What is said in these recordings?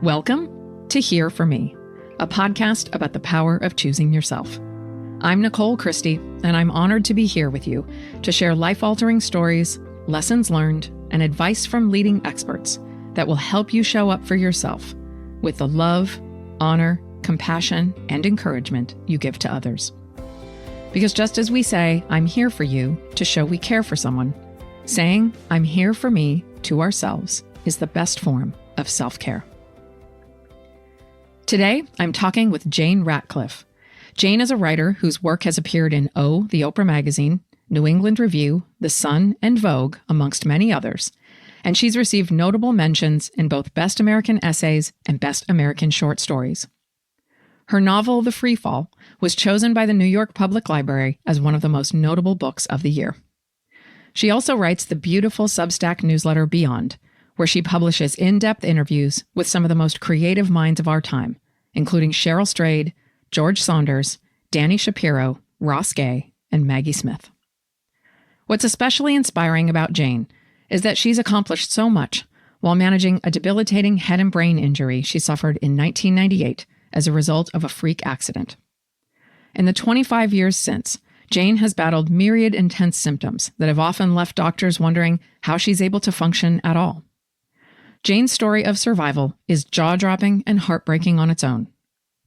Welcome to Here For Me, a podcast about the power of choosing yourself. I'm Nicole Christie, and I'm honored to be here with you to share life-altering stories, lessons learned, and advice from leading experts that will help you show up for yourself with the love, honor, compassion, and encouragement you give to others. Because just as we say, I'm here for you, to show we care for someone, saying, I'm here for me to ourselves is the best form of self-care. Today, I'm talking with Jane Ratcliffe. Jane is a writer whose work has appeared in O, the Oprah magazine, New England Review, The Sun, and Vogue, amongst many others. And she's received notable mentions in both Best American Essays and Best American Short Stories. Her novel, The Free Fall, was chosen by the New York Public Library as one of the most notable books of the year. She also writes the beautiful Substack newsletter Beyond, where she publishes in-depth interviews with some of the most creative minds of our time, including Cheryl Strayed, George Saunders, Danny Shapiro, Ross Gay, and Maggie Smith. What's especially inspiring about Jane is that she's accomplished so much while managing a debilitating head and brain injury she suffered in 1998 as a result of a freak accident. In the 25 years since, Jane has battled myriad intense symptoms that have often left doctors wondering how she's able to function at all. Jane's story of survival is jaw-dropping and heartbreaking on its own,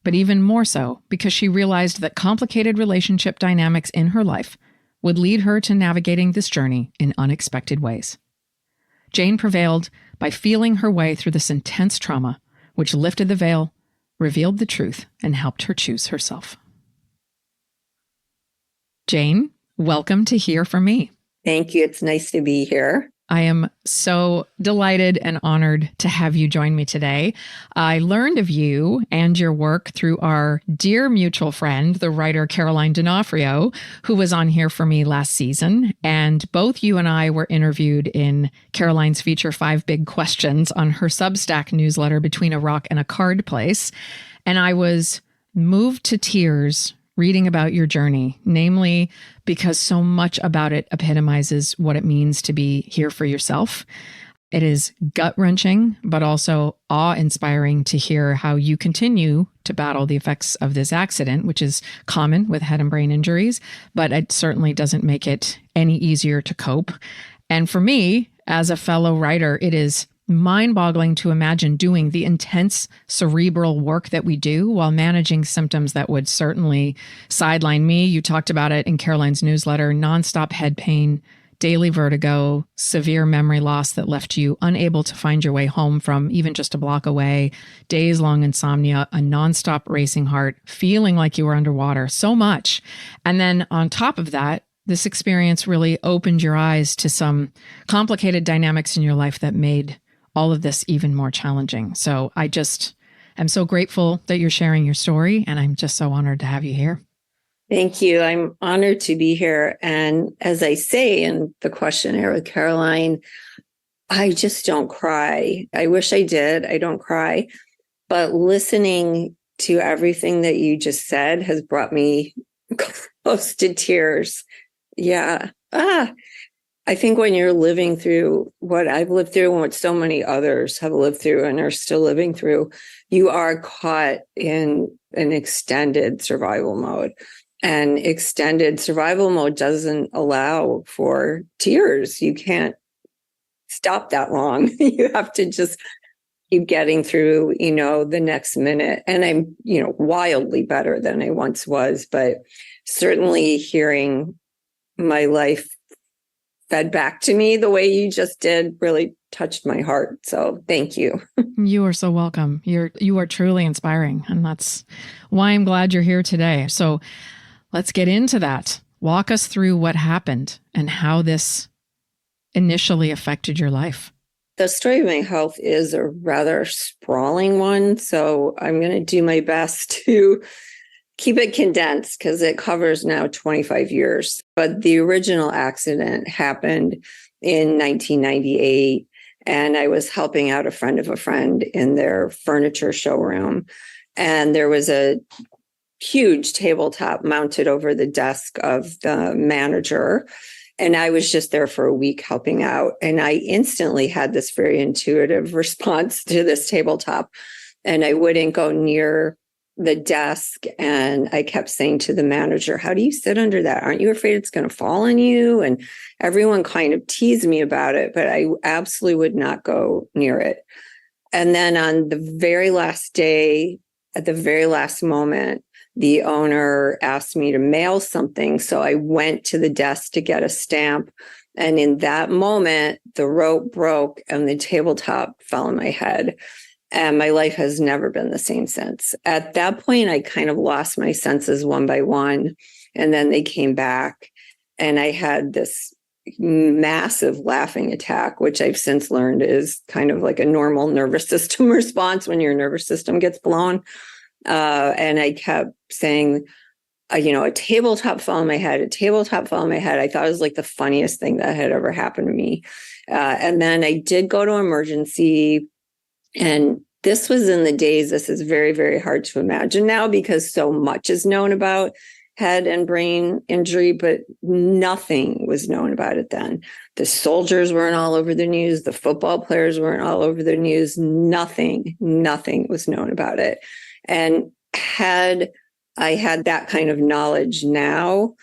but even more so because she realized that complicated relationship dynamics in her life would lead her to navigating this journey in unexpected ways. Jane prevailed by feeling her way through this intense trauma, which lifted the veil, revealed the truth, and helped her choose herself. Jane, welcome to Here For Me. Thank you. It's nice to be here. I am so delighted and honored to have you join me today. I learned of you and your work through our dear mutual friend, the writer Caroline D'Onofrio, who was on Here For Me last season. And both you and I were interviewed in Caroline's feature 5 Big Questions on her Substack newsletter Between a Rock and a Hard Place. And I was moved to tears reading about your journey, namely because so much about it epitomizes what it means to be here for yourself. It is gut-wrenching, but also awe-inspiring to hear how you continue to battle the effects of this accident, which is common with head and brain injuries, but it certainly doesn't make it any easier to cope. And for me, as a fellow writer, it is mind-boggling to imagine doing the intense cerebral work that we do while managing symptoms that would certainly sideline me. You talked about it in Caroline's newsletter: nonstop head pain, daily vertigo, severe memory loss that left you unable to find your way home from even just a block away, days-long insomnia, a nonstop racing heart, feeling like you were underwater, so much. And then on top of that, this experience really opened your eyes to some complicated dynamics in your life that made all of this even more challenging. So I just am so grateful that you're sharing your story, and I'm just so honored to have you here. Thank you. I'm honored to be here. And as I say in the questionnaire with Caroline, I just don't cry. I wish I did. I don't cry. But listening to everything that you just said has brought me close to tears. Yeah. I think when you're living through what I've lived through and what so many others have lived through and are still living through, you are caught in an extended survival mode. And extended survival mode doesn't allow for tears. You can't stop that long. You have to just keep getting through, the next minute. And I'm, wildly better than I once was, but certainly hearing my life fed back to me the way you just did really touched my heart. So thank you. You are so welcome. You are truly inspiring. And that's why I'm glad you're here today. So let's get into that. Walk us through what happened and how this initially affected your life. The story of my health is a rather sprawling one. So I'm going to do my best to keep it condensed because it covers now 25 years. But the original accident happened in 1998, and I was helping out a friend of a friend in their furniture showroom. And there was a huge tabletop mounted over the desk of the manager. And I was just there for a week helping out. And I instantly had this very intuitive response to this tabletop. and I wouldn't go near the desk. And I kept saying to the manager, how do you sit under that? Aren't you afraid it's going to fall on you? And everyone kind of teased me about it, but I absolutely would not go near it. And then on the very last day, at the very last moment, the owner asked me to mail something. So I went to the desk to get a stamp. And in that moment, the rope broke and the tabletop fell on my head. And my life has never been the same since. At that point, I kind of lost my senses one by one. And then they came back. And I had this massive laughing attack, which I've since learned is kind of like a normal nervous system response when your nervous system gets blown. And I kept saying, a tabletop fell on my head, a tabletop fell on my head. I thought it was like the funniest thing that had ever happened to me. And then I did go to emergency. And this was in the days, this is very, very hard to imagine now because so much is known about head and brain injury, but nothing was known about it then. The soldiers weren't all over the news. The football players weren't all over the news. Nothing was known about it. And had I had that kind of knowledge now,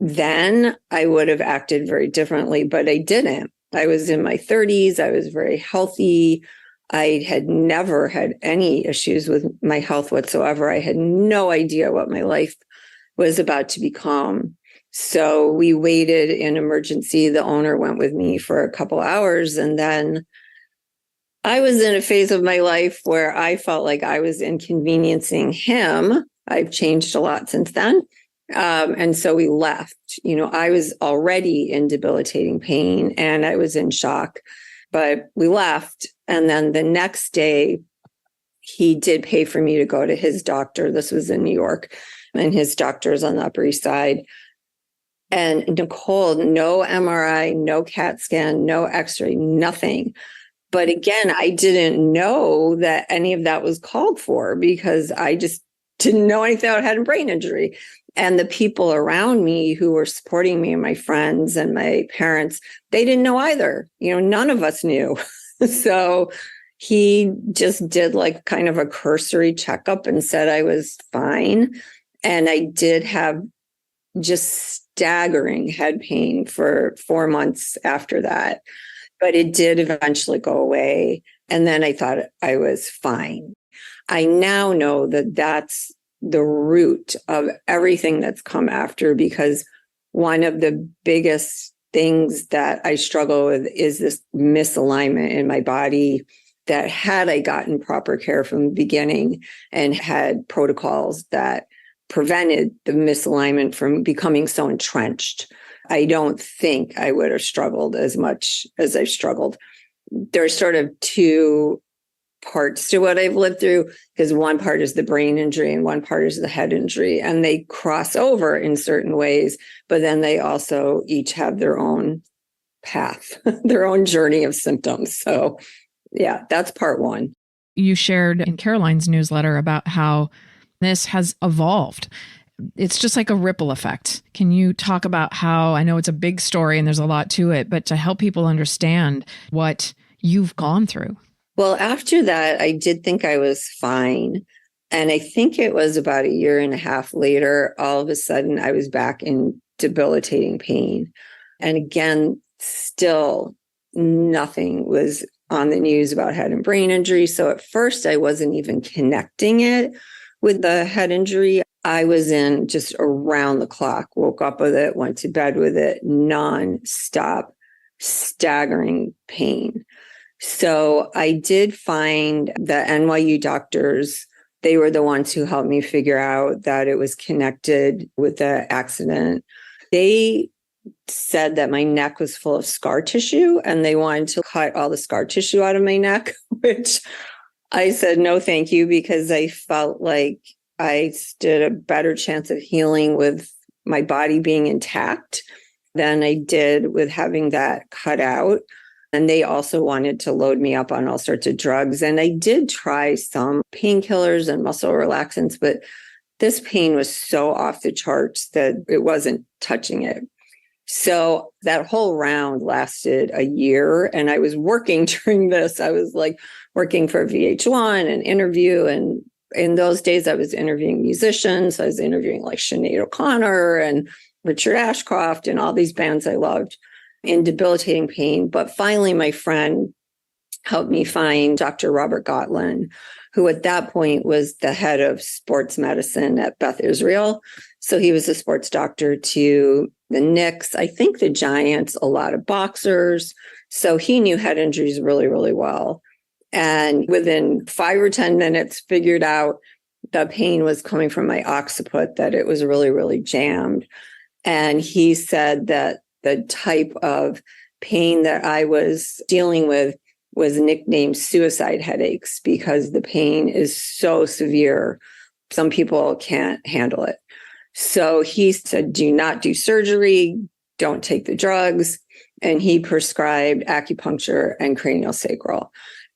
then I would have acted very differently, but I didn't. I was in my 30s. I was very healthy. I had never had any issues with my health whatsoever. I had no idea what my life was about to become. So we waited in emergency. The owner went with me for a couple hours. And then I was in a phase of my life where I felt like I was inconveniencing him. I've changed a lot since then. And so we left. I was already in debilitating pain and I was in shock, but we left. And then the next day, he did pay for me to go to his doctor. This was in New York, and his doctor's on the Upper East Side. And Nicole, no MRI, no CAT scan, no X-ray, nothing. But again, I didn't know that any of that was called for because I just didn't know anything about head and brain injury. And the people around me who were supporting me, my friends and my parents, they didn't know either. None of us knew. So he just did like kind of a cursory checkup and said I was fine. And I did have just staggering head pain for 4 months after that. But it did eventually go away. And then I thought I was fine. I now know that that's the root of everything that's come after, because one of the biggest things that I struggle with is this misalignment in my body that had I gotten proper care from the beginning and had protocols that prevented the misalignment from becoming so entrenched, I don't think I would have struggled as much as I've struggled. There's sort of two parts to what I've lived through, because one part is the brain injury and one part is the head injury, and they cross over in certain ways, but then they also each have their own path, their own journey of symptoms. So yeah, that's part one. You shared in Caroline's newsletter about how this has evolved. It's just like a ripple effect. Can you talk about how, I know it's a big story and there's a lot to it, but to help people understand what you've gone through? Well, after that, I did think I was fine. And I think it was about a year and a half later, all of a sudden I was back in debilitating pain. And again, still nothing was on the news about head and brain injury. So at first I wasn't even connecting it with the head injury. I was in just around the clock, woke up with it, went to bed with it, nonstop, staggering pain. So I did find the NYU doctors, they were the ones who helped me figure out that it was connected with the accident. They said that my neck was full of scar tissue and they wanted to cut all the scar tissue out of my neck, which I said, no, thank you, because I felt like I stood a better chance of healing with my body being intact than I did with having that cut out. And they also wanted to load me up on all sorts of drugs. And I did try some painkillers and muscle relaxants, but this pain was so off the charts that it wasn't touching it. So that whole round lasted a year, and I was working during this. I was like working for VH1 and interview. And in those days, I was interviewing musicians. I was interviewing like Sinead O'Connor and Richard Ashcroft and all these bands I loved in debilitating pain. But finally, my friend helped me find Dr. Robert Gottland, who at that point was the head of sports medicine at Beth Israel. So he was a sports doctor to the Knicks, I think the Giants, a lot of boxers. So he knew head injuries really, really well. And within 5 or 10 minutes, figured out the pain was coming from my occiput, that it was really, really jammed. And he said that the type of pain that I was dealing with was nicknamed suicide headaches because the pain is so severe. Some people can't handle it. So he said, do not do surgery, don't take the drugs. And he prescribed acupuncture and craniosacral.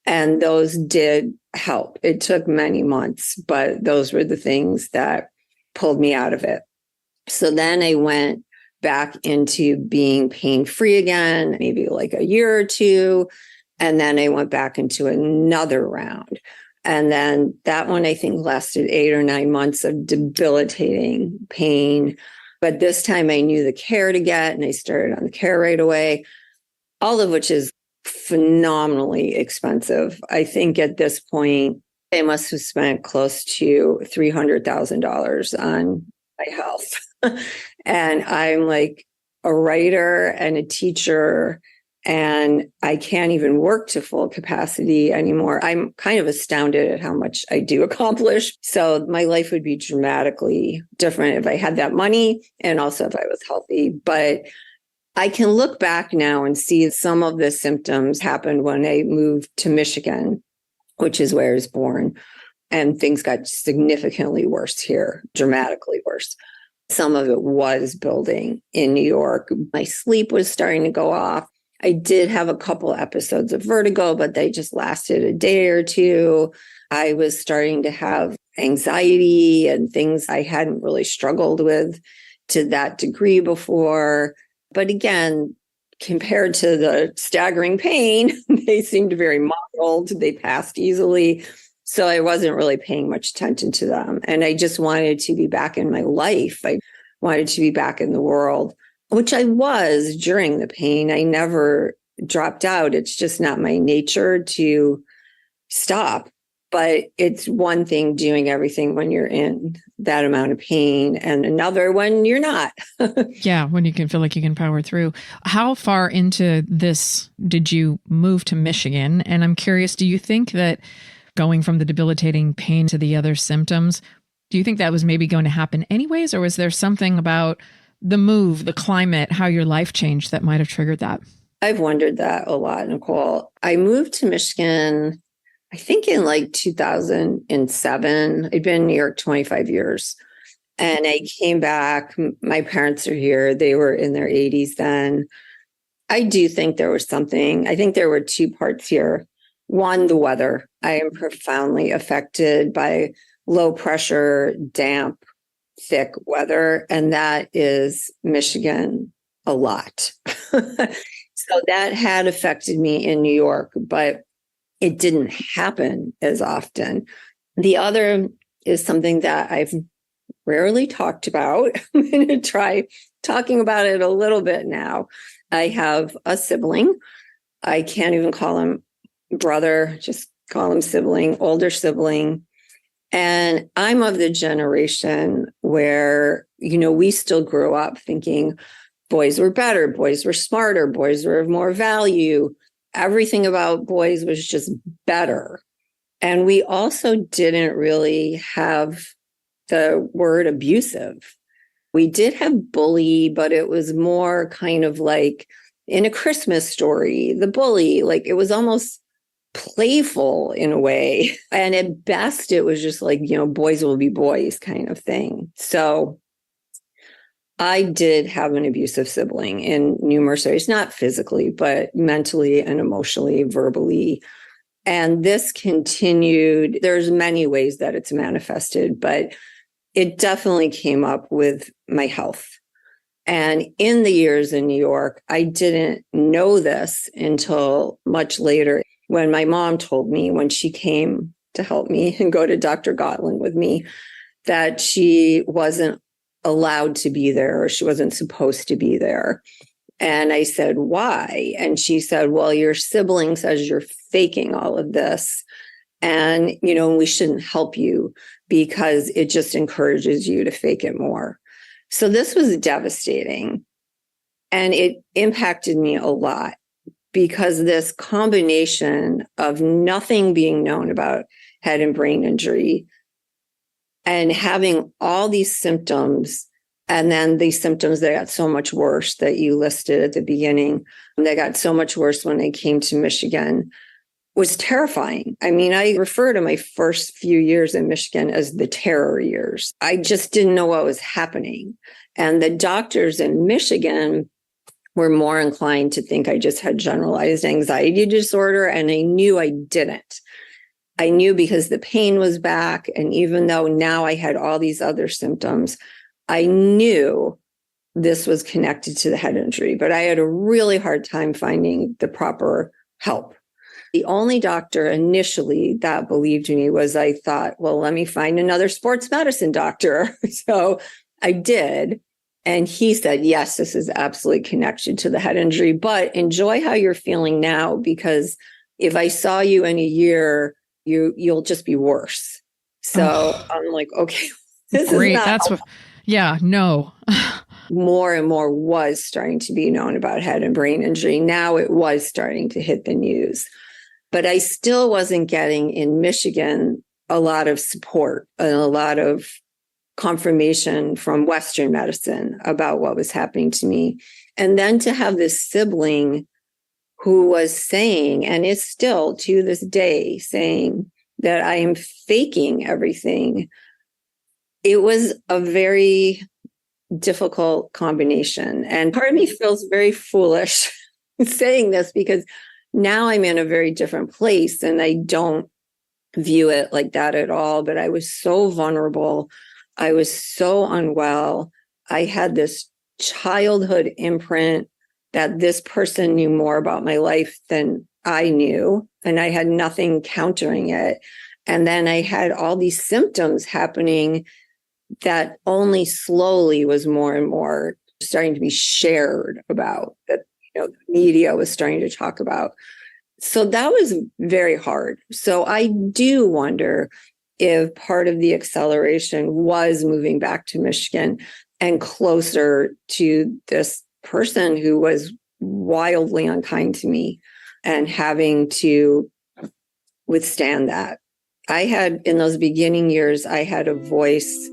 And those did help. It took many months, but those were the things that pulled me out of it. So then I went back into being pain-free again, maybe like a year or two. And then I went back into another round. And then that one, I think, lasted 8 or 9 months of debilitating pain. But this time I knew the care to get, and I started on the care right away, all of which is phenomenally expensive. I think at this point, I must have spent close to $300,000 on my health. And I'm like a writer and a teacher, and I can't even work to full capacity anymore. I'm kind of astounded at how much I do accomplish. So my life would be dramatically different if I had that money and also if I was healthy. But I can look back now and see some of the symptoms happened when I moved to Michigan, which is where I was born. And things got significantly worse here, dramatically worse. Some of it was building in New York. My sleep was starting to go off. I did have a couple episodes of vertigo, but they just lasted a day or two. I was starting to have anxiety and things I hadn't really struggled with to that degree before. But again, compared to the staggering pain, they seemed very mild. They passed easily. So I wasn't really paying much attention to them. And I just wanted to be back in my life. I wanted to be back in the world, which I was during the pain. I never dropped out. It's just not my nature to stop. But it's one thing doing everything when you're in that amount of pain, and another when you're not. Yeah, when you can feel like you can power through. How far into this did you move to Michigan? And I'm curious, do you think that going from the debilitating pain to the other symptoms, do you think that was maybe going to happen anyways? Or was there something about the move, the climate, how your life changed that might have triggered that? I've wondered that a lot, Nicole. I moved to Michigan, I think in like 2007. I'd been in New York 25 years. And I came back. My parents are here. They were in their 80s then. I do think there was something. I think there were two parts here. One, the weather. I am profoundly affected by low pressure, damp, thick weather. And that is Michigan a lot. So that had affected me in New York, but it didn't happen as often. The other is something that I've rarely talked about. I'm going to try talking about it a little bit now. I have a sibling. I can't even call him brother, just call him sibling, older sibling. And I'm of the generation where, we still grew up thinking boys were better, boys were smarter, boys were of more value. Everything about boys was just better. And we also didn't really have the word abusive. We did have bully, but it was more kind of like in A Christmas Story, the bully, like it was almost playful in a way. And at best, it was just like, boys will be boys kind of thing. So I did have an abusive sibling in numerous areas, not physically, but mentally and emotionally, verbally. And this continued. There's many ways that it's manifested, but it definitely came up with my health. And in the years in New York, I didn't know this until much later when my mom told me, when she came to help me and go to Dr. Gotland with me, that she wasn't allowed to be there, or she wasn't supposed to be there. And I said, why? And she said, well, your sibling says you're faking all of this. And, we shouldn't help you because it just encourages you to fake it more. So this was devastating. And it impacted me a lot because this combination of nothing being known about head and brain injury and having all these symptoms, and then these symptoms that got so much worse that you listed at the beginning, that got so much worse when I came to Michigan, was terrifying. I mean, I refer to my first few years in Michigan as the terror years. I just didn't know what was happening. And the doctors in Michigan were more inclined to think I just had generalized anxiety disorder, and I knew I didn't. I knew because the pain was back. And even though now I had all these other symptoms, I knew this was connected to the head injury, but I had a really hard time finding the proper help. The only doctor initially that believed me was, I thought, well, let me find another sports medicine doctor. So I did. And he said, yes, this is absolutely connected to the head injury, but enjoy how you're feeling now, because if I saw you in a year, you'll just be worse. So I'm like, okay, this great. is not. That's what, yeah, no. More and more was starting to be known about head and brain injury. Now it was starting to hit the news, but I still wasn't getting in Michigan a lot of support and a lot of confirmation from Western medicine about what was happening to me. And then to have this sibling who was saying, and is still to this day saying, that I am faking everything. It was a very difficult combination. And part of me feels very foolish saying this, because now I'm in a very different place and I don't view it like that at all. But I was so vulnerable. I was so unwell. I had this childhood imprint that this person knew more about my life than I knew, and I had nothing countering it. And then I had all these symptoms happening that only slowly was more and more starting to be shared about, that the media was starting to talk about. So that was very hard. So I do wonder if part of the acceleration was moving back to Michigan and closer to this person who was wildly unkind to me, and having to withstand that. I had, in those beginning years, I had a voice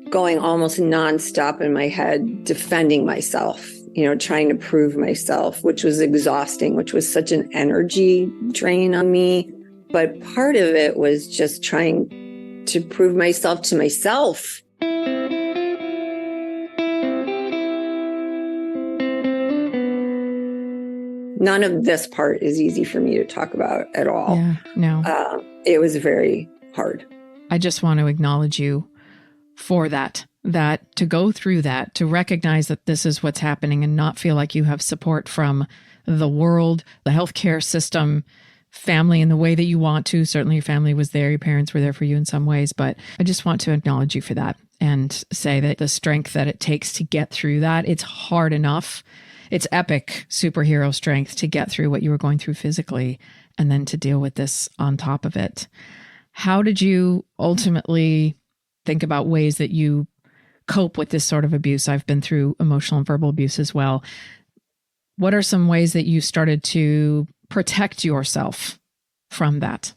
going almost nonstop in my head, defending myself, trying to prove myself, which was exhausting, which was such an energy drain on me. But part of it was just trying to prove myself to myself. None of this part is easy for me to talk about at all. Yeah, no. It was very hard. I just want to acknowledge you for that to go through that, to recognize that this is what's happening and not feel like you have support from the world, the healthcare system, family in the way that you want to. Certainly your family was there. Your parents were there for you in some ways, but I just want to acknowledge you for that and say that the strength that it takes to get through that, it's hard enough. It's epic superhero strength to get through what you were going through physically and then to deal with this on top of it. How did you ultimately think about ways that you cope with this sort of abuse? I've been through emotional and verbal abuse as well. What are some ways that you started to protect yourself from that?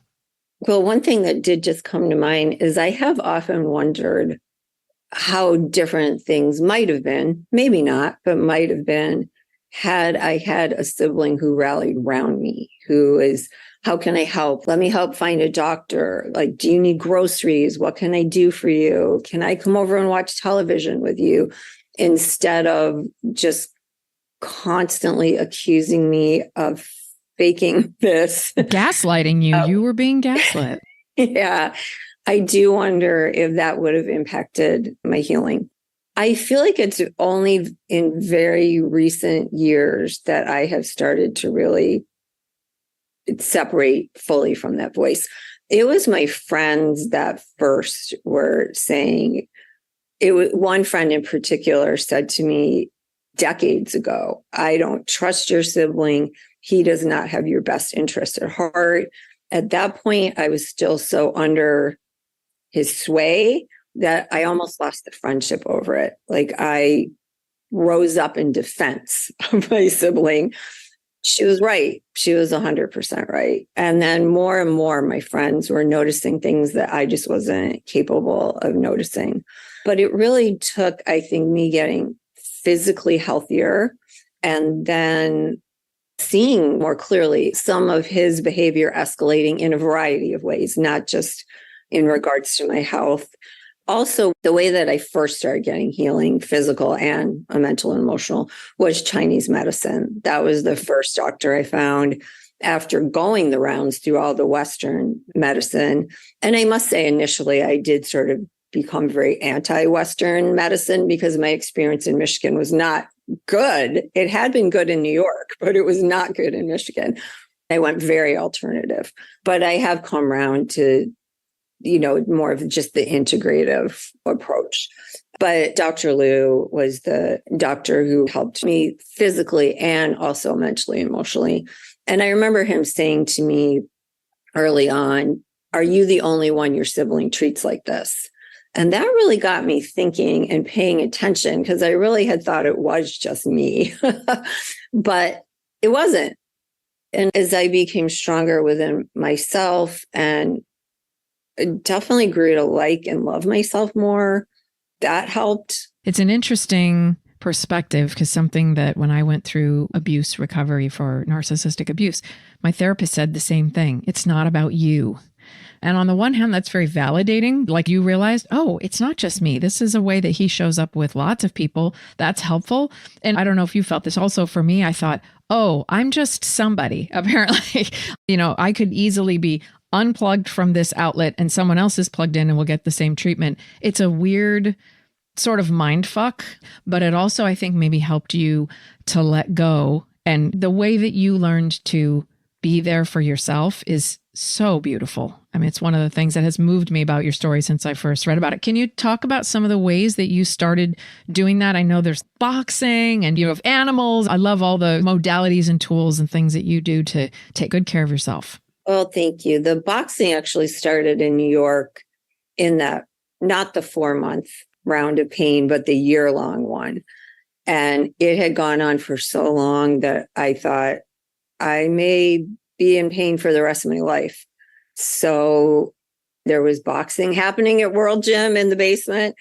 Well, one thing that did just come to mind is I have often wondered how different things might have been, maybe not, but might have been, had I had a sibling who rallied around me, who is, how can I help? Let me help find a doctor. Like, do you need groceries? What can I do for you? Can I come over and watch television with you? Instead of just constantly accusing me of faking this. Gaslighting you. You were being gaslit. Yeah. I do wonder if that would have impacted my healing. I feel like it's only in very recent years that I have started to really separate fully from that voice. It was my friends that first were saying, it was one friend in particular said to me decades ago, I don't trust your sibling. He does not have your best interest at heart. At that point, I was still so under his sway that I almost lost the friendship over it. Like I rose up in defense of my sibling. She was right. She was 100% right. And then more and more, my friends were noticing things that I just wasn't capable of noticing. But it really took, I think, me getting physically healthier and then seeing more clearly some of his behavior escalating in a variety of ways, not just in regards to my health. Also, the way that I first started getting healing, physical and mental and emotional, was Chinese medicine. That was the first doctor I found after going the rounds through all the Western medicine. And I must say, initially, I did sort of become very anti-Western medicine because my experience in Michigan was not good. It had been good in New York, but it was not good in Michigan. I went very alternative, but I have come around to more of just the integrative approach. But Dr. Liu was the doctor who helped me physically and also mentally, emotionally. And I remember him saying to me early on, are you the only one your sibling treats like this? And that really got me thinking and paying attention because I really had thought it was just me, but it wasn't. And as I became stronger within myself and definitely grew to like and love myself more, that helped. It's an interesting perspective because something that when I went through abuse recovery for narcissistic abuse, my therapist said the same thing. It's not about you. And on the one hand, that's very validating. Like you realized, oh, it's not just me. This is a way that he shows up with lots of people. That's helpful. And I don't know if you felt this also for me. I thought, oh, I'm just somebody. Apparently, I could easily be unplugged from this outlet and someone else is plugged in and will get the same treatment. It's a weird sort of mind fuck, but it also, I think, maybe helped you to let go. And the way that you learned to be there for yourself is so beautiful. I mean, it's one of the things that has moved me about your story since I first read about it. Can you talk about some of the ways that you started doing that? I know there's boxing and you have animals. I love all the modalities and tools and things that you do to take good care of yourself. Well, thank you. The boxing actually started in New York in that, not the 4-month round of pain, but the year-long one. And it had gone on for so long that I thought I may be in pain for the rest of my life. So there was boxing happening at World Gym in the basement.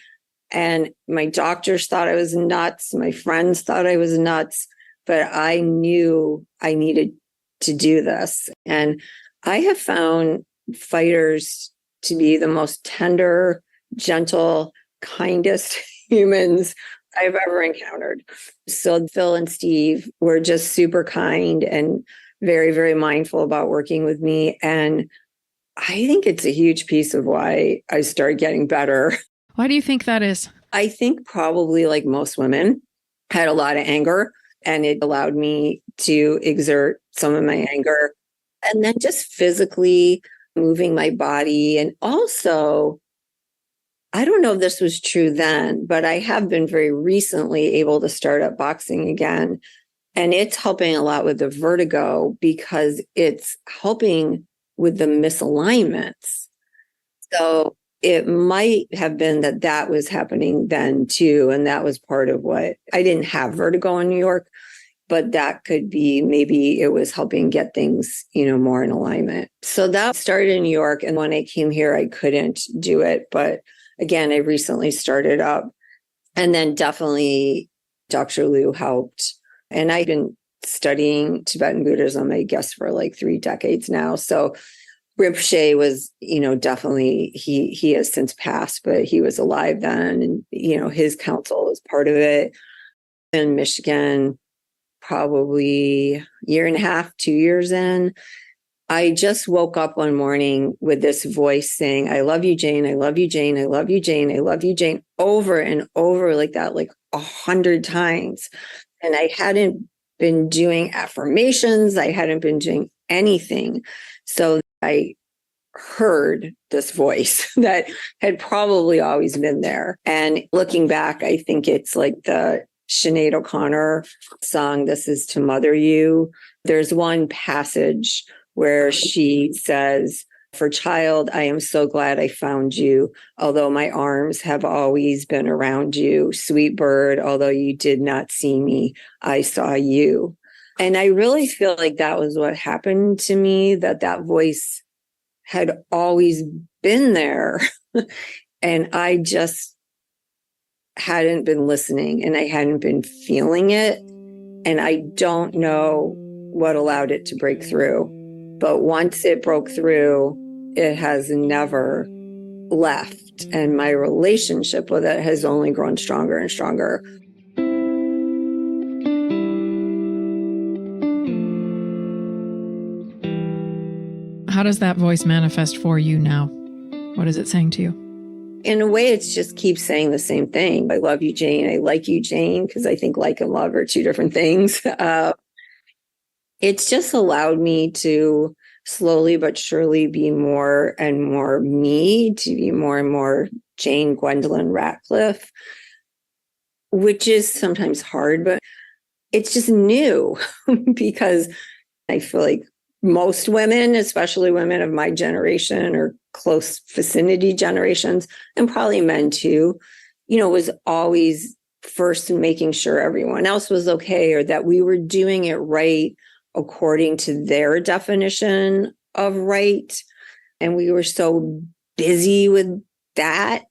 And my doctors thought I was nuts. My friends thought I was nuts. But I knew I needed to do this. And I have found fighters to be the most tender, gentle, kindest humans I've ever encountered. So Phil and Steve were just super kind and very, very mindful about working with me. And I think it's a huge piece of why I started getting better. Why do you think that is? I think probably like most women, had a lot of anger, and it allowed me to exert some of my anger. And then just physically moving my body. And also, I don't know if this was true then, but I have been very recently able to start up boxing again. And it's helping a lot with the vertigo because it's helping with the misalignments. So it might have been that was happening then too. And that was part of what I didn't have vertigo in New York, but that could be maybe it was helping get things, more in alignment. So that started in New York. And when I came here, I couldn't do it. But again, I recently started up. And then definitely Dr. Liu helped. And I've been studying Tibetan Buddhism, I guess, for like 3 decades now. So Rinpoche was, definitely, he has since passed, but he was alive then. And, his counsel was part of it. In Michigan, probably 1.5 years, 2 years in, I just woke up one morning with this voice saying, I love you, Jane. I love you, Jane. I love you, Jane. I love you, Jane, over and over like that, like 100 times. And I hadn't been doing affirmations. I hadn't been doing anything. So I heard this voice that had probably always been there. And looking back, I think it's like the Sinead O'Connor song, This Is to Mother You. There's one passage where she says, for child, I am so glad I found you, although my arms have always been around you. Sweet bird, although you did not see me, I saw you. And I really feel like that was what happened to me, that voice had always been there. And I just hadn't been listening and I hadn't been feeling it. And I don't know what allowed it to break through. But once it broke through, it has never left. And my relationship with it has only grown stronger and stronger. How does that voice manifest for you now? What is it saying to you? In a way, it's just keeps saying the same thing. I love you, Jane. I like you, Jane, because I think like and love are two different things. It's just allowed me to slowly but surely be more and more me, to be more and more Jane Gwendolyn Ratcliffe, which is sometimes hard, but it's just new because I feel like most women, especially women of my generation or close vicinity generations, and probably men too, was always first making sure everyone else was okay or that we were doing it right according to their definition of right. And we were so busy with that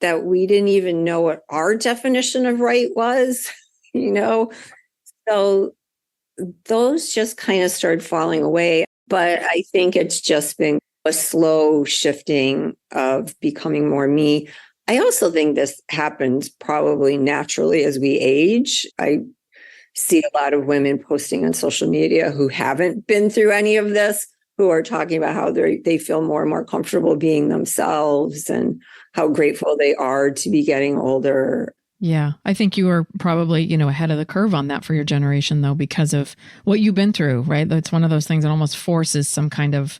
we didn't even know what our definition of right was, So those just kind of started falling away. But I think it's just been a slow shifting of becoming more me. I also think this happens probably naturally as we age. I see a lot of women posting on social media who haven't been through any of this, who are talking about how they feel more and more comfortable being themselves and how grateful they are to be getting older. Yeah, I think you were probably, ahead of the curve on that for your generation, though, because of what you've been through, right? It's one of those things that almost forces some kind of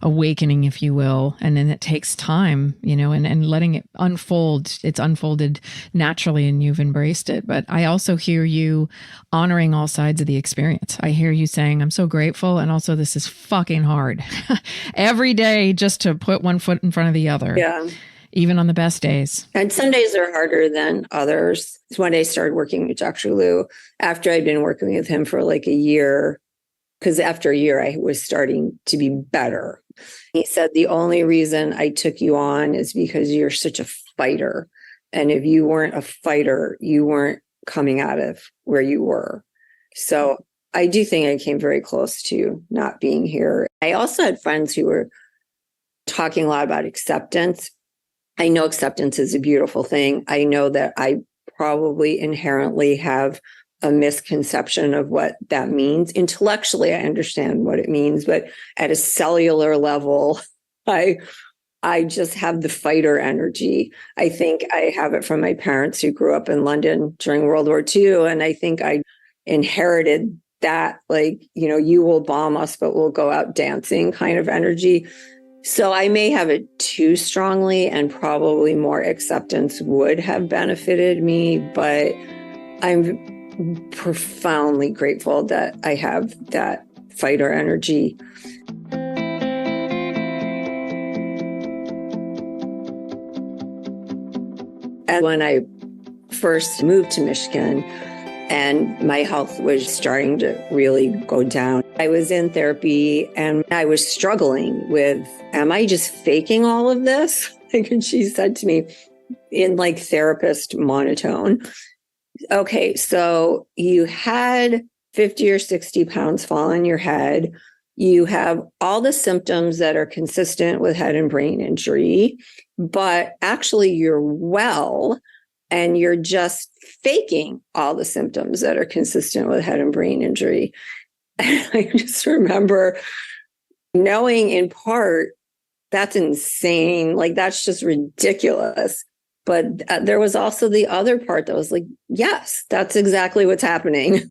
awakening, if you will. And then it takes time, and letting it unfold. It's unfolded naturally and you've embraced it. But I also hear you honoring all sides of the experience. I hear you saying, I'm so grateful. And also, this is fucking hard every day just to put one foot in front of the other. Yeah. Even on the best days. And some days are harder than others. One day I started working with Dr. Lou after I'd been working with him for like a year, because after a year I was starting to be better. He said, the only reason I took you on is because you're such a fighter. And if you weren't a fighter, you weren't coming out of where you were. So I do think I came very close to not being here. I also had friends who were talking a lot about acceptance. I know acceptance is a beautiful thing. I know that I probably inherently have a misconception of what that means. Intellectually, I understand what it means, but at a cellular level, I just have the fighter energy. I think I have it from my parents who grew up in London during World War II. And I think I inherited that, you will bomb us, but we'll go out dancing kind of energy. So I may have it too strongly, and probably more acceptance would have benefited me, but I'm profoundly grateful that I have that fighter energy. And when I first moved to Michigan, and my health was starting to really go down, I was in therapy and I was struggling with, am I just faking all of this? And she said to me in therapist monotone, okay, so you had 50 or 60 pounds fall on your head. You have all the symptoms that are consistent with head and brain injury, but actually you're well. And you're just faking all the symptoms that are consistent with head and brain injury. And I just remember knowing in part, that's insane. Like, that's just ridiculous. But there was also the other part that was like, yes, that's exactly what's happening.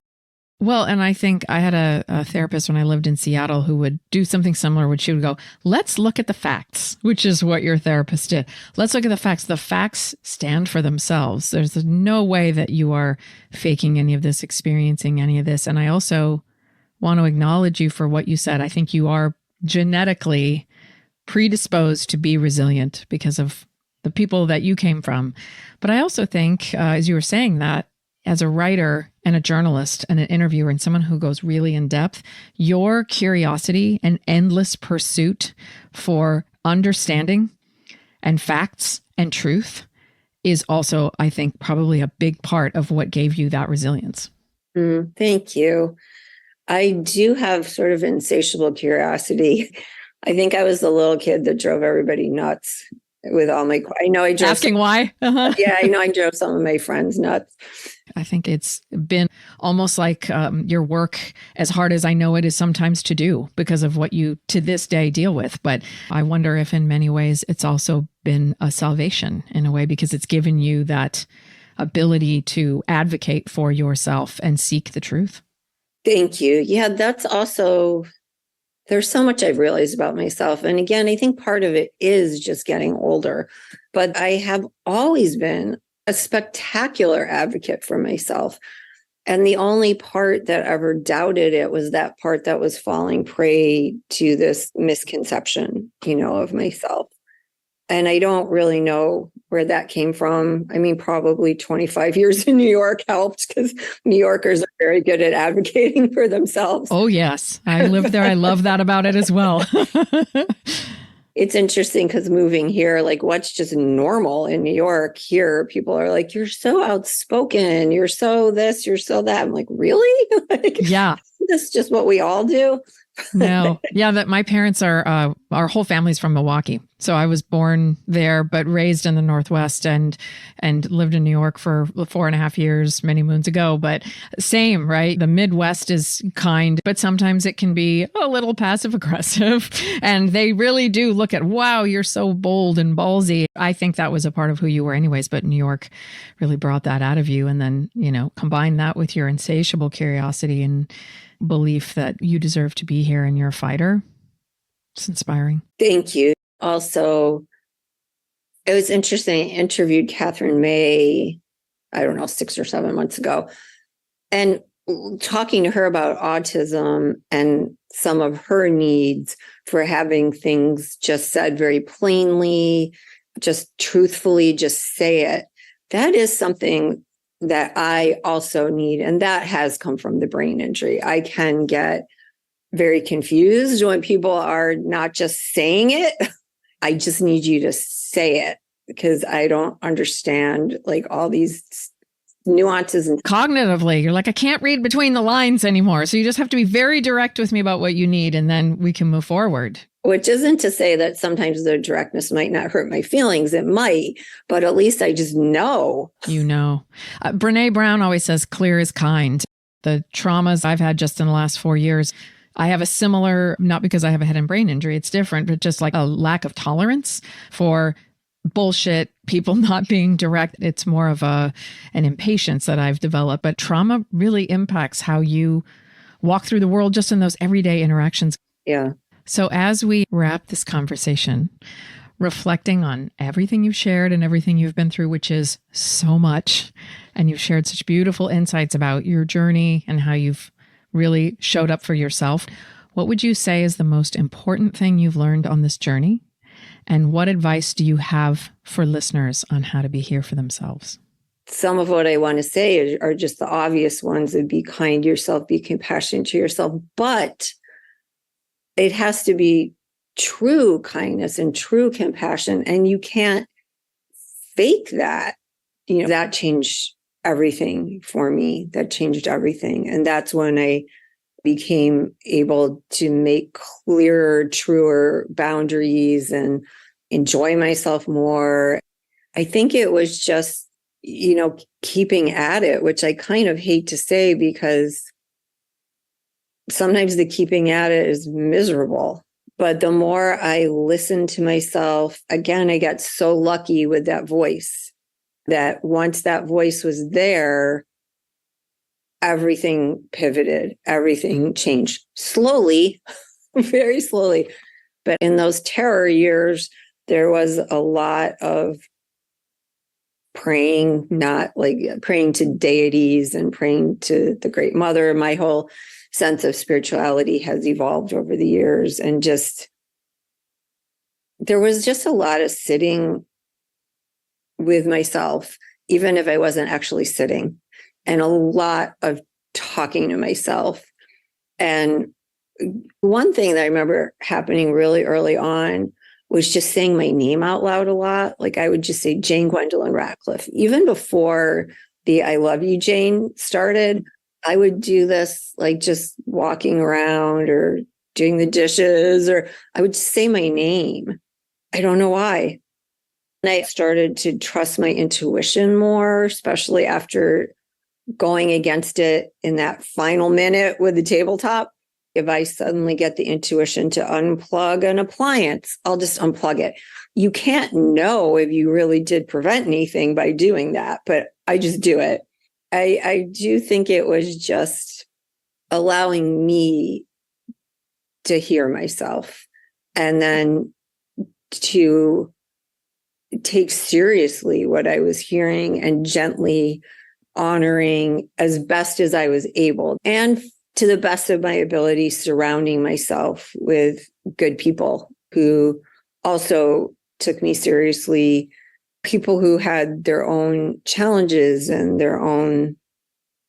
Well, and I think I had a therapist when I lived in Seattle who would do something similar, which she would go, let's look at the facts, which is what your therapist did. Let's look at the facts. The facts stand for themselves. There's no way that you are faking any of this, experiencing any of this. And I also want to acknowledge you for what you said. I think you are genetically predisposed to be resilient because of the people that you came from. But I also think, as you were saying that, as a writer and a journalist and an interviewer and someone who goes really in depth, your curiosity and endless pursuit for understanding and facts and truth is also, I think, probably a big part of what gave you that resilience. Thank you. I do have sort of insatiable curiosity. I think I was the little kid that drove everybody nuts with all my, I know I drove asking why. Yeah, I know I drove some of my friends nuts. I think it's been almost like your work, as hard as I know it is sometimes to do because of what you to this day deal with. But I wonder if in many ways it's also been a salvation in a way, because it's given you that ability to advocate for yourself and seek the truth. Thank you. Yeah, that's also, there's so much I've realized about myself. And again, I think part of it is just getting older, but I have always been a spectacular advocate for myself. And the only part that ever doubted it was that part that was falling prey to this misconception, of myself. And I don't really know where that came from. I mean, probably 25 years in New York helped, because New Yorkers are very good at advocating for themselves. Oh, yes. I lived there. I love that about it as well. It's interesting because moving here, like, what's just normal in New York, here, people are like, you're so outspoken, you're so this, you're so that. I'm like, really? Like, yeah. That's just what we all do. No. Yeah, that my parents are, our whole family's from Milwaukee. So I was born there, but raised in the Northwest and lived in New York for 4.5 years, many moons ago. But same, right? The Midwest is kind, but sometimes it can be a little passive aggressive. And they really do look at, wow, you're so bold and ballsy. I think that was a part of who you were anyways, but New York really brought that out of you. And then, combine that with your insatiable curiosity and belief that you deserve to be here and you're a fighter. It's inspiring. Thank you. Also, it was interesting. I interviewed Catherine May, I don't know, 6 or 7 months ago, and talking to her about autism and some of her needs for having things just said very plainly, just truthfully, just say it. That is something that I also need. And that has come from the brain injury. I can get very confused when people are not just saying it. I just need you to say it, because I don't understand like all these nuances. And cognitively, you're like, I can't read between the lines anymore. So you just have to be very direct with me about what you need, and then we can move forward. Which isn't to say that sometimes the directness might not hurt my feelings. It might, but at least I just know. Brene Brown always says, clear is kind. The traumas I've had just in the last 4 years, I have a similar, not because I have a head and brain injury, it's different, but just like a lack of tolerance for bullshit, people not being direct. It's more of an impatience that I've developed. But trauma really impacts how you walk through the world just in those everyday interactions. Yeah. So as we wrap this conversation, reflecting on everything you've shared and everything you've been through, which is so much, and you've shared such beautiful insights about your journey and how you've really showed up for yourself, what would you say is the most important thing you've learned on this journey? And what advice do you have for listeners on how to be here for themselves? Some of what I want to say are just the obvious ones. Be kind to yourself, be compassionate to yourself, but it has to be true kindness and true compassion. And you can't fake that. That changed everything for me. That changed everything. And that's when I became able to make clearer, truer boundaries and enjoy myself more. I think it was just, keeping at it, which I kind of hate to say, because sometimes the keeping at it is miserable. But the more I listened to myself, again, I got so lucky with that voice that once that voice was there, everything pivoted, everything changed slowly, very slowly. But in those terror years, there was a lot of praying, not like praying to deities and praying to the Great Mother. My whole sense of spirituality has evolved over the years. And just, there was just a lot of sitting with myself, even if I wasn't actually sitting, and a lot of talking to myself. And one thing that I remember happening really early on was just saying my name out loud a lot. Like I would just say Jane Gwendolyn Ratcliffe. Even before the I love you, Jane started, I would do this like just walking around or doing the dishes, or I would say my name. I don't know why. And I started to trust my intuition more, especially after going against it in that final minute with the tabletop. If I suddenly get the intuition to unplug an appliance, I'll just unplug it. You can't know if you really did prevent anything by doing that, but I just do it. I do think it was just allowing me to hear myself and then to take seriously what I was hearing and gently honoring as best as I was able, and to the best of my ability, surrounding myself with good people who also took me seriously, people who had their own challenges and their own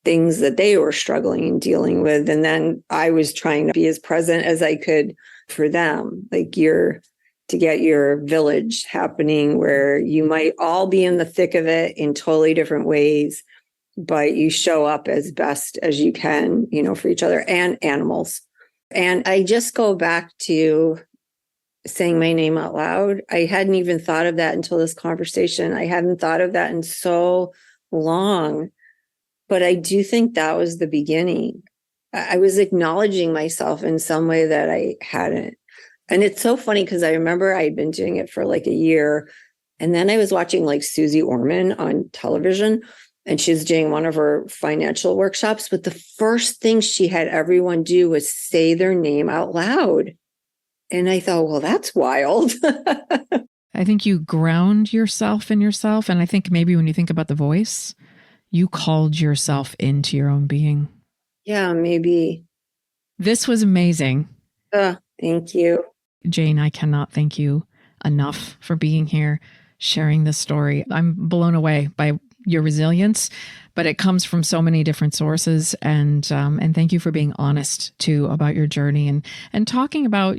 things that they were struggling and dealing with. And then I was trying to be as present as I could for them, like to get your village happening where you might all be in the thick of it in totally different ways, but you show up as best as you can, for each other and animals. And I just go back to saying my name out loud. I hadn't even thought of that until this conversation. I hadn't thought of that in so long, but I do think that was the beginning. I was acknowledging myself in some way that I hadn't. And it's so funny because I remember I'd been doing it for like a year. And then I was watching like Susie Orman on television, and she was doing one of her financial workshops. But the first thing she had everyone do was say their name out loud. And I thought, well, that's wild. I think you ground yourself in yourself. And I think maybe when you think about the voice, you called yourself into your own being. Yeah, maybe. This was amazing. Thank you. Jane, I cannot thank you enough for being here, sharing this story. I'm blown away by your resilience, but it comes from so many different sources. And thank you for being honest too about your journey and talking about,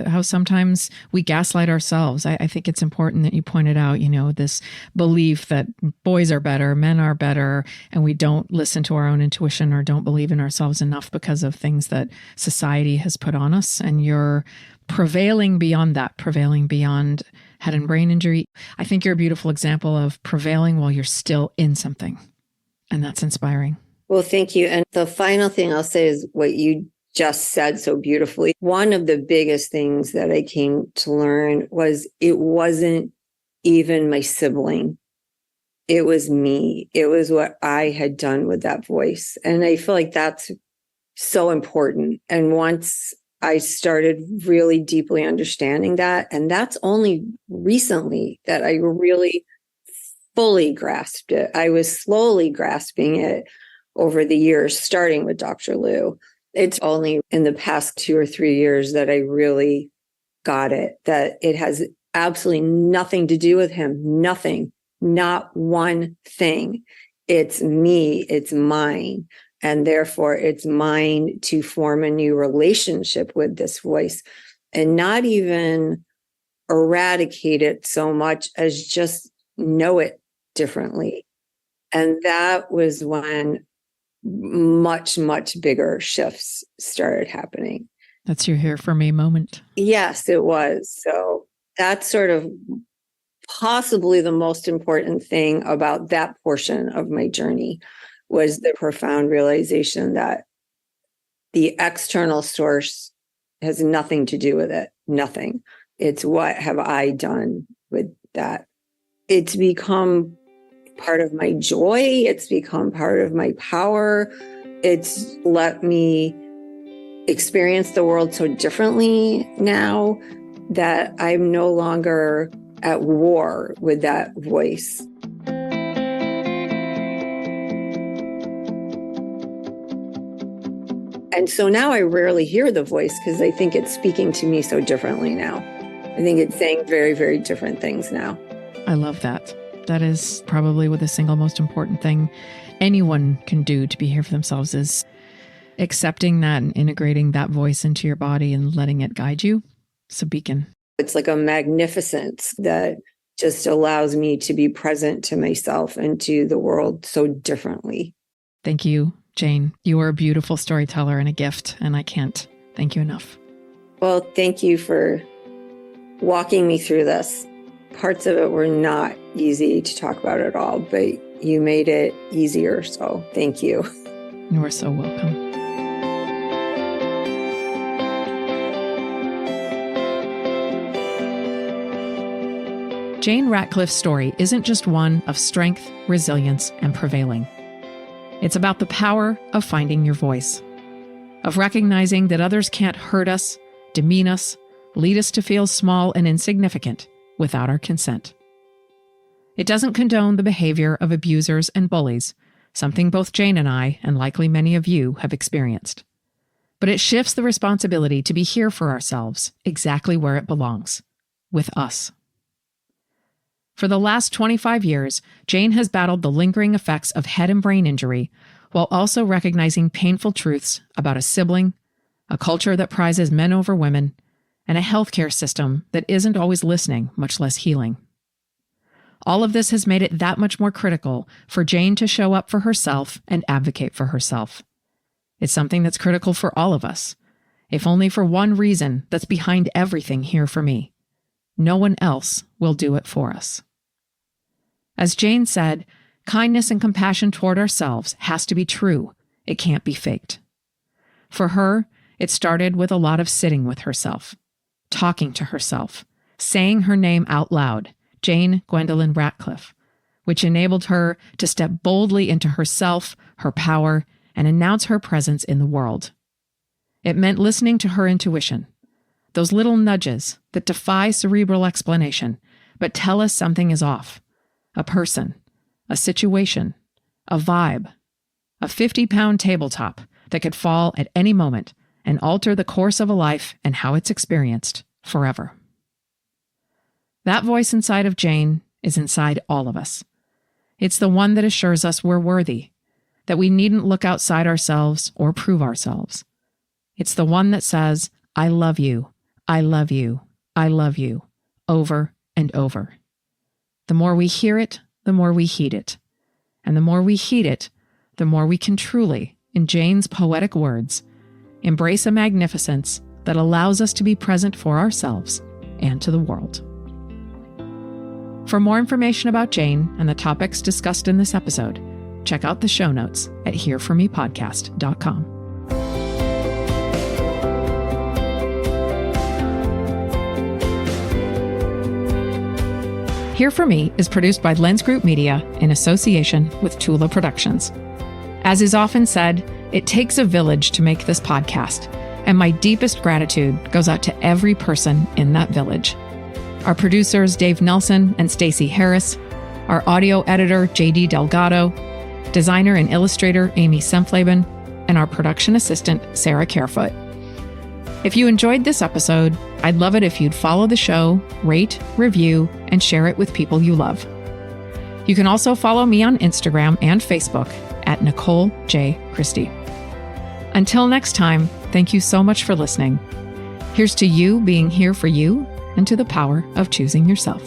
how sometimes we gaslight ourselves. I think it's important that you pointed out, this belief that boys are better, men are better, and we don't listen to our own intuition or don't believe in ourselves enough because of things that society has put on us. And you're prevailing beyond that, prevailing beyond head and brain injury. I think you're a beautiful example of prevailing while you're still in something. And that's inspiring. Well, thank you. And the final thing I'll say is what you just said so beautifully. One of the biggest things that I came to learn was it wasn't even my sibling. It was me. It was what I had done with that voice. And I feel like that's so important. And once I started really deeply understanding that, and that's only recently that I really fully grasped it. I was slowly grasping it over the years, starting with Dr. Lou. It's only in the past 2 or 3 years that I really got it, that it has absolutely nothing to do with him. Nothing, not one thing. It's me, it's mine. And therefore it's mine to form a new relationship with this voice and not even eradicate it so much as just know it differently. And that was when much, much bigger shifts started happening. That's your here for me moment. Yes, it was. So that's sort of possibly the most important thing about that portion of my journey was the profound realization that the external source has nothing to do with it. Nothing. It's what have I done with that? It's become part of my joy. It's become part of my power. It's let me experience the world so differently now that I'm no longer at war with that voice. And so now I rarely hear the voice because I think it's speaking to me so differently now. I think it's saying very, very different things now. I love that. That is probably the single most important thing anyone can do to be here for themselves is accepting that and integrating that voice into your body and letting it guide you. It's a beacon. It's like a magnificence that just allows me to be present to myself and to the world so differently. Thank you, Jane. You are a beautiful storyteller and a gift, and I can't thank you enough. Well, thank you for walking me through this. Parts of it were not easy to talk about at all, but you made it easier. So thank you. You are so welcome. Jane Ratcliffe's story isn't just one of strength, resilience, and prevailing. It's about the power of finding your voice, of recognizing that others can't hurt us, demean us, lead us to feel small and insignificant without our consent. It doesn't condone the behavior of abusers and bullies, something both Jane and I, and likely many of you, have experienced. But it shifts the responsibility to be here for ourselves, exactly where it belongs, with us. For the last 25 years, Jane has battled the lingering effects of head and brain injury while also recognizing painful truths about a sibling, a culture that prizes men over women, and a healthcare system that isn't always listening, much less healing. All of this has made it that much more critical for Jane to show up for herself and advocate for herself. It's something that's critical for all of us, if only for one reason that's behind everything here for me. No one else will do it for us. As Jane said, kindness and compassion toward ourselves has to be true. It can't be faked. For her, it started with a lot of sitting with herself, talking to herself, saying her name out loud, Jane Gwendolyn Ratcliffe, which enabled her to step boldly into herself, her power, and announce her presence in the world. It meant listening to her intuition, those little nudges that defy cerebral explanation, but tell us something is off. A person, a situation, a vibe, a 50-pound tabletop that could fall at any moment and alter the course of a life and how it's experienced forever. That voice inside of Jane is inside all of us. It's the one that assures us we're worthy, that we needn't look outside ourselves or prove ourselves. It's the one that says, I love you, I love you, I love you, over and over. The more we hear it, the more we heed it. And the more we heed it, the more we can truly, in Jane's poetic words, embrace a magnificence that allows us to be present for ourselves and to the world. For more information about Jane and the topics discussed in this episode, check out the show notes at hereformepodcast.com. Here For Me is produced by Lens Group Media in association with Tula Productions. As is often said, it takes a village to make this podcast, and my deepest gratitude goes out to every person in that village. Our producers, Dave Nelson and Stacey Harris, our audio editor, JD Delgado, designer and illustrator, Amy Semfleben, and our production assistant, Sarah Carefoot. If you enjoyed this episode, I'd love it if you'd follow the show, rate, review, and share it with people you love. You can also follow me on Instagram and Facebook at Nicole J. Christie. Until next time, thank you so much for listening. Here's to you being here for you and to the power of choosing yourself.